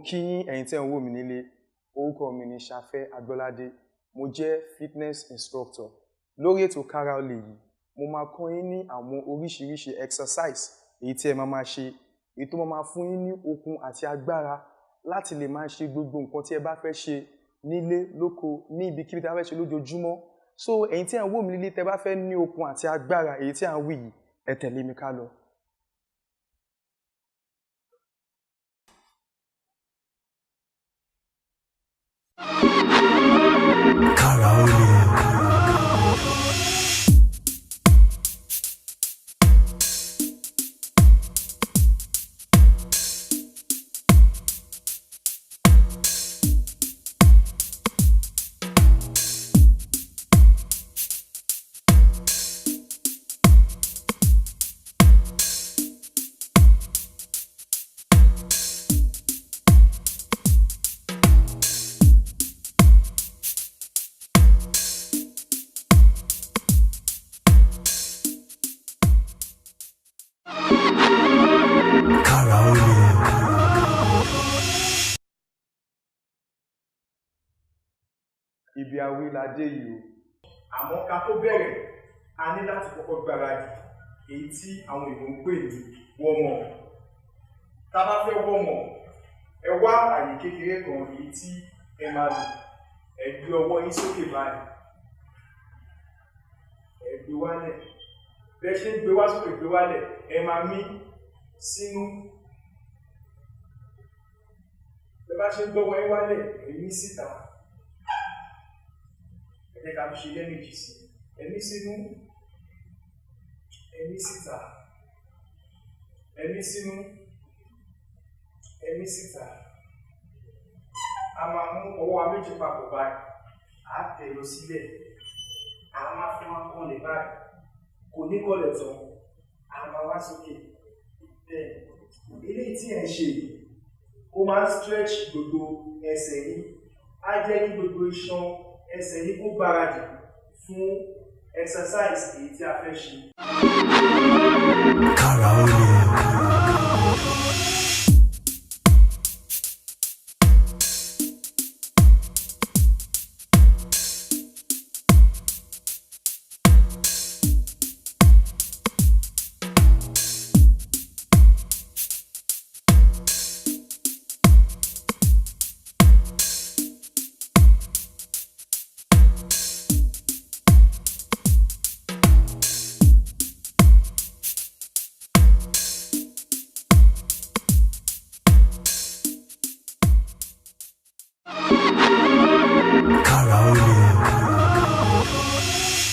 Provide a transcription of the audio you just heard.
kí yín ẹ̀yin tí ẹ̀ ń wò mí nílé, orúkọ mi ni Ṣafẹ́ Agbọ́ládé, mo jẹ́ fitness instructor. Lórí ètò Kára Ó Lè yìí, mo máa kọ́ yín ní àwọn oríṣiríṣi exercise èyí tí ẹ máa ṣe, èyí tó máa fún yín ní okun àti agbára láti lè máa ṣe gbogbo nǹkan tí ẹ bá fẹ́ ṣe nílé, lóko, ní ibikíbi tí a fẹ́ ṣe lójoojúmọ́. So ẹ̀yin tí ẹ̀ ń wò mí nílé tẹ́ bá fẹ́ ní okun àti agbára èyí tí à ń wí yìí, ẹ tẹ̀lé mi ká lọ. Kára Ó Lè. Ibi awí la dé yìí o. Àmọ́ ká tó bẹ̀rẹ̀, a ní láti kọ́kọ́ gbáradì èyí tí àwọn èèyàn ń pè ní warm up. Tá bá fẹ́ warm up, ẹ wá àyè kékeré kan èyí tí ẹ máa lò. Ẹ gbé ọwọ́ yín sókè báyìí. Ẹ gbé wálẹ̀. Bẹ́ẹ̀ ṣe ń gbé wá sókè gbé wálẹ̀, ẹ máa mí sínú. Bẹ́ẹ̀ bá ṣe ń gbọ́wọ́ yín wálẹ̀, ẹ mí síta. Ẹ ká ṣe lẹ́ẹ̀mejì sí. Ẹ̀mí sínú, ẹ̀mí síta, ẹ̀mí sínú, ẹ̀mí síta. A máa mú ọwọ́ wa méjì papọ̀ báyìí. A tẹ̀ lọ sílẹ̀. A máa fún wa kọ́lẹ̀ báyìí. Kò ní kọ́lẹ̀ tán. A máa wá sókè. Eléyìí tí ẹ̀ ń ṣe yìí, ó máa ń stretch gbogbo ẹsẹ̀ yìí. Á jẹ́ kí gbogbo iṣan ẹsẹ̀ yìí kó gbáradì fún exercise èyí tí a fẹ́ ṣe. Kára Ó Lè.